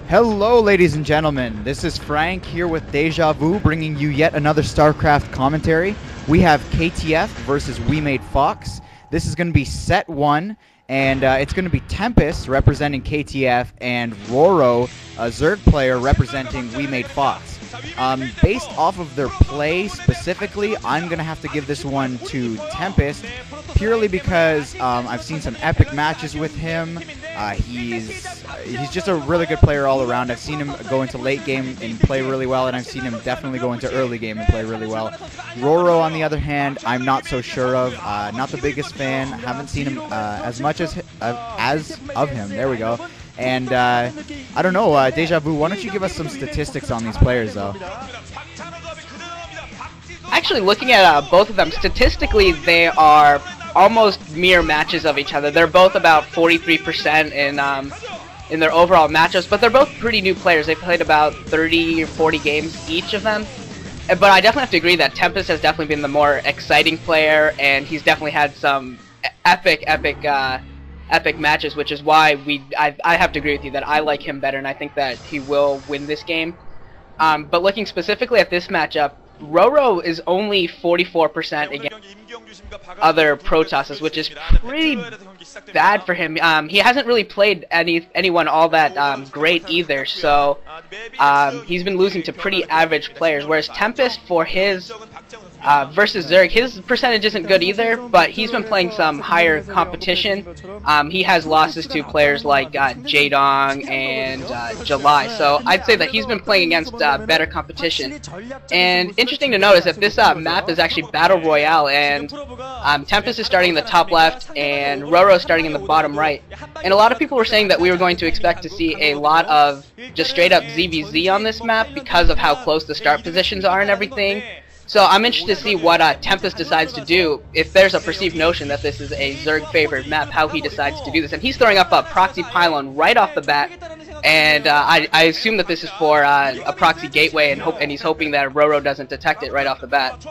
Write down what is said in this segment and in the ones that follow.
Hello ladies and gentlemen, this is Frank here with Deja Vu bringing you yet another StarCraft commentary. We have KTF versus WeMade Fox. This is going to be set 1 and it's going to be Tempest representing KTF and Roro, a Zerg player representing WeMade Fox. Based off of their play specifically, I'm going to have to give this one to Tempest purely because I've seen some epic matches with him. He's just a really good player all around. I've seen him go into late game and play really well, and I've seen him definitely go into early game and play really well. Roro, on the other hand, I'm not so sure of. Not the biggest fan. Haven't seen him as much as of him. There we go. And I don't know, Deja Vu, why don't you give us some statistics on these players, though? Actually, looking at both of them, statistically, they are almost mere matches of each other. They're both about 43% in their overall matchups, but they're both pretty new players. They've played about 30 or 40 games each of them. But I definitely have to agree that Tempest has definitely been the more exciting player, and he's definitely had some epic matches, which is why I have to agree with you that I like him better, and I think that he will win this game. But looking specifically at this matchup, Roro is only 44% against other Protosses, which is pretty bad for him. He hasn't really played anyone all that great either, so he's been losing to pretty average players, whereas Tempest, for his versus Zerg, his percentage isn't good either, but he's been playing some higher competition. He has losses to players like Jaedong and July, so I'd say that he's been playing against better competition. And interesting to notice that this map is actually Battle Royale, and Tempest is starting in the top left and Roro is starting in the bottom right. And a lot of people were saying that we were going to expect to see a lot of just straight up ZVZ on this map because of how close the start positions are and everything. So I'm interested to see what Tempest decides to do, if there's a perceived notion that this is a Zerg favored map, how he decides to do this. And he's throwing up a proxy pylon right off the bat, and I assume that this is for a proxy gateway, and he's hoping that Roro doesn't detect it right off the bat.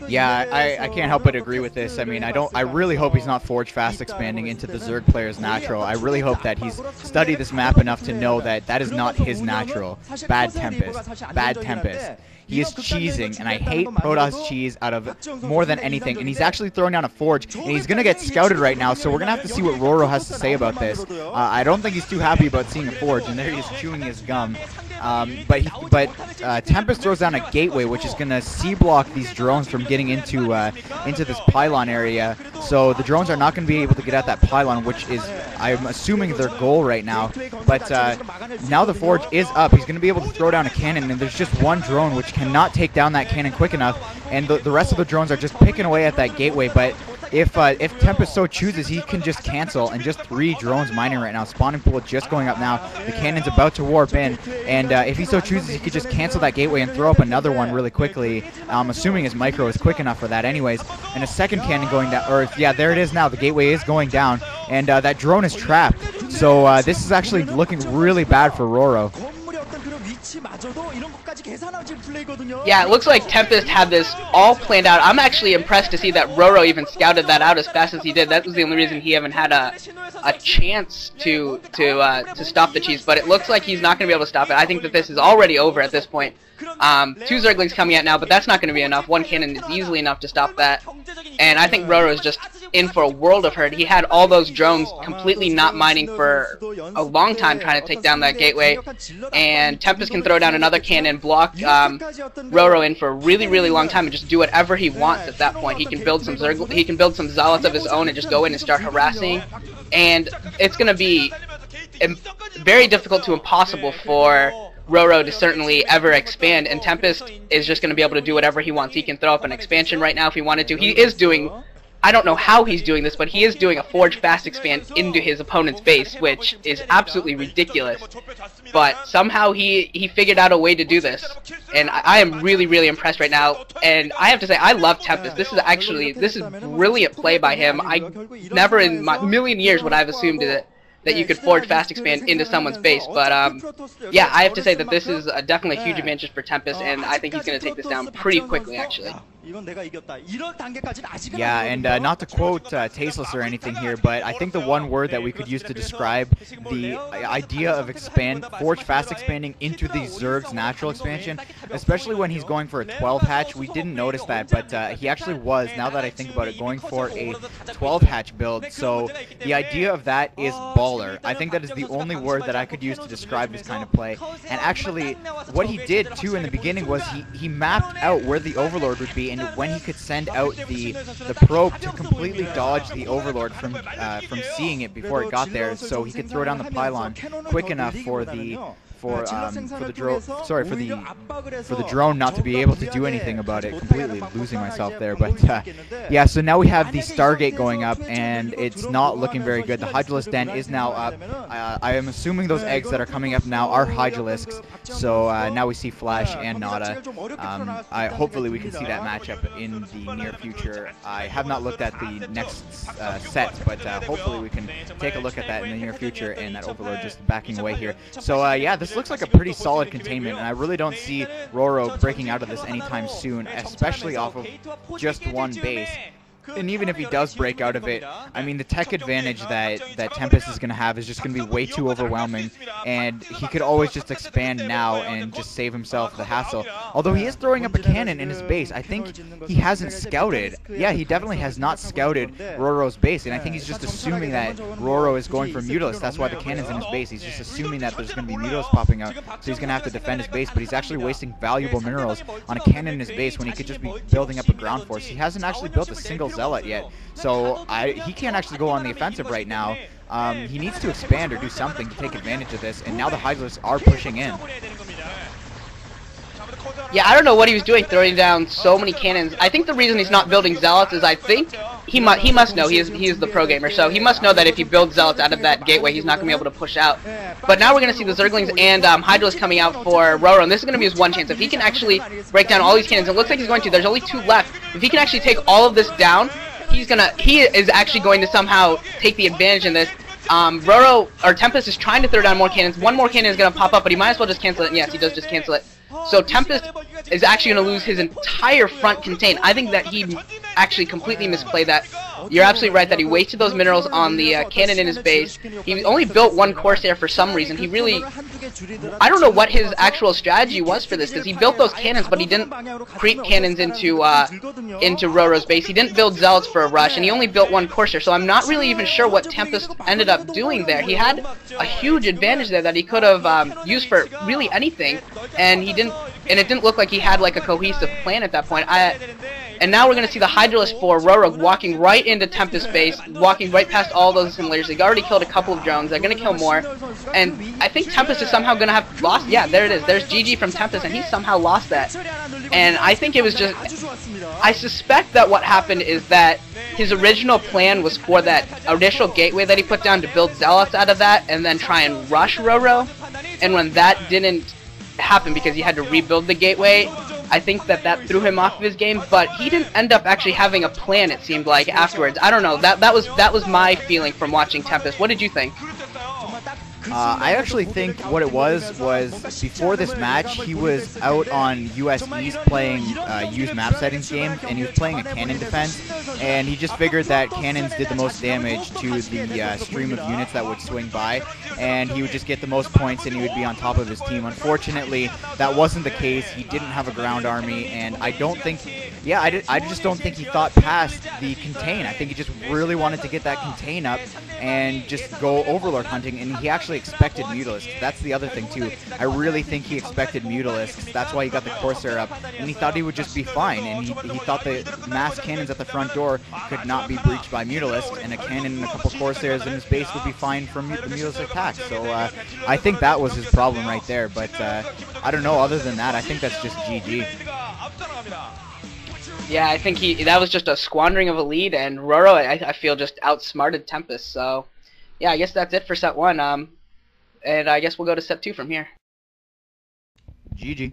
Yeah, I can't help but agree with this. I mean, I really hope he's not Forge fast expanding into the Zerg player's natural. I really hope that he's studied this map enough to know that that is not his natural. Bad Tempest. Bad Tempest. He is cheesing, and I hate Protoss cheese out of more than anything. And he's actually throwing down a Forge, and he's going to get scouted right now, so we're going to have to see what Roro has to say about this. I don't think he's too happy about seeing a Forge, and there he is chewing his gum. But Tempest throws down a gateway, which is going to C-block these drones from getting into this pylon area. So the drones are not going to be able to get at that pylon, which is, I'm assuming, their goal right now. But now the Forge is up. He's going to be able to throw down a cannon, and there's just one drone which cannot take down that cannon quick enough, and the rest of the drones are just picking away at that gateway. But if Tempest so chooses, he can just cancel, and just 3 drones mining right now. Spawning pool just going up now. The cannon's about to warp in, and if he so chooses, he could just cancel that gateway and throw up another one really quickly. I'm assuming his micro is quick enough for that anyways. And a second cannon going down, or yeah, there it is now. The gateway is going down, and that drone is trapped. So this is actually looking really bad for Roro. Yeah, it looks like Tempest had this all planned out. I'm actually impressed to see that Roro even scouted that out as fast as he did. That was the only reason he haven't had a chance to stop the cheese, but it looks like he's not going to be able to stop it. I think that this is already over at this point. 2 Zerglings coming out now, but that's not going to be enough. 1 cannon is easily enough to stop that. And I think Roro is just in for a world of hurt. He had all those drones completely not mining for a long time trying to take down that gateway. And Tempest can throw down another cannon, block Roro in for a really, really long time, and just do whatever he wants at that point. He can build some he can build some zealots of his own and just go in and start harassing. And it's going to be very difficult to impossible for Roro to certainly ever expand, and Tempest is just going to be able to do whatever he wants. He can throw up an expansion right now if he wanted to. He is doing, I don't know how he's doing this, but he is doing a Forge fast expand into his opponent's base, which is absolutely ridiculous. But somehow he figured out a way to do this, and I am really, really impressed right now. And I have to say, I love Tempest. This is brilliant play by him. I never in my million years would I have assumed that you could Forge fast expand into someone's base, but yeah, I have to say that this is definitely a huge advantage for Tempest, and I think he's going to take this down pretty quickly, actually. Yeah, and not to quote Tasteless or anything here, but I think the one word that we could use to describe the idea of Forge fast expanding into the Zerg's natural expansion, especially when he's going for a 12 hatch, we didn't notice that, but he actually was, now that I think about it, going for a 12 hatch build, so the idea of that is baller. I think that is the only word that I could use to describe this kind of play, and actually, what he did too in the beginning was he mapped out where the Overlord would be, and when he could send out the probe to completely dodge the Overlord from seeing it before it got there, so he could throw down the pylon quick enough for the drone not to be able to do anything about it. Completely losing myself there, but yeah. So now we have the Stargate going up, and it's not looking very good. The Hydralisk Den is now up. I am assuming those eggs that are coming up now are Hydralisks. So now we see Flash and Nada. Hopefully we can see that matchup in the near future. I have not looked at the next set, but hopefully we can take a look at that in the near future, and that Overlord just backing away here. So yeah, this looks like a pretty solid containment, and I really don't see Roro breaking out of this anytime soon, especially off of just one base. And even if he does break out of it, I mean, the tech advantage that Tempest is going to have is just going to be way too overwhelming, and he could always just expand now and just save himself the hassle. Although he is throwing up a cannon in his base, I think he hasn't scouted. Yeah, he definitely has not scouted Roro's base, and I think he's just assuming that Roro is going for Mutalisk. That's why the cannon's in his base. He's just assuming that there's going to be Mutalisk popping out, so he's going to have to defend his base, but he's actually wasting valuable minerals on a cannon in his base when he could just be building up a ground force. He hasn't actually built a single Zealot yet, so he can't actually go on the offensive right now. He needs to expand or do something to take advantage of this, and now the Hydralisks are pushing in. Yeah, I don't know what he was doing throwing down so many cannons. I think the reason he's not building Zealots is I think he must know, he is the pro gamer, so he must know that if he builds Zealots out of that gateway, he's not going to be able to push out. But now we're going to see the Zerglings and Hydralisk coming out for Roro, and this is going to be his one chance. If he can actually break down all these cannons, it looks like he's going to, there's only 2 left. If he can actually take all of this down, he is actually going to somehow take the advantage in this. Roro, or Tempest, is trying to throw down more cannons. One more cannon is going to pop up, but he might as well just cancel it. And yes, he does just cancel it. So Tempest is actually going to lose his entire front contain. I think that he actually completely misplayed that. You're absolutely right that he wasted those minerals on the cannon in his base. He only built 1 Corsair for some reason. He really... I don't know what his actual strategy was for this, because he built those cannons, but he didn't creep cannons into Roro's base. He didn't build Zealots for a rush, and he only built 1 Corsair, so I'm not really even sure what Tempest ended up doing there. He had a huge advantage there that he could have used for really anything, and he didn't, and it didn't look like he had like a cohesive plan at that point. And now we're going to see the Hydralisk for Roro walking right into Tempest base, walking right past all those simulators. They already killed a couple of drones. They're going to kill more. And I think Tempest is somehow going to have lost. Yeah, there it is. There's GG from Tempest, and he somehow lost that. And I think it was just... I suspect that what happened is that his original plan was for that initial gateway that he put down to build Zealots out of that, and then try and rush Roro. And when that didn't happen because he had to rebuild the gateway, I think that threw him off of his game, but he didn't end up actually having a plan, it seemed like, afterwards. I don't know, that was my feeling from watching Tempest. What did you think? I actually think what it was before this match, he was out on US East playing used map settings games, and he was playing a cannon defense, and he just figured that cannons did the most damage to the stream of units that would swing by, and he would just get the most points and he would be on top of his team. Unfortunately, that wasn't the case. He didn't have a ground army, and I don't think, yeah, I just don't think he thought past the contain. I think he just really wanted to get that contain up and just go Overlord hunting, and he actually expected Mutalisks. That's the other thing too. I really think he expected Mutalisks. That's why he got the Corsair up, and he thought he would just be fine, and he thought the mass cannons at the front door could not be breached by Mutalisks, and a cannon and a couple Corsairs in his base would be fine from the Mutalisk attack. So I think that was his problem right there, but I don't know, other than that, I think that's just GG. Yeah, I think that was just a squandering of a lead, and Roro, I feel, just outsmarted Tempest. So, yeah, I guess that's it for set 1. And I guess we'll go to set 2 from here. GG.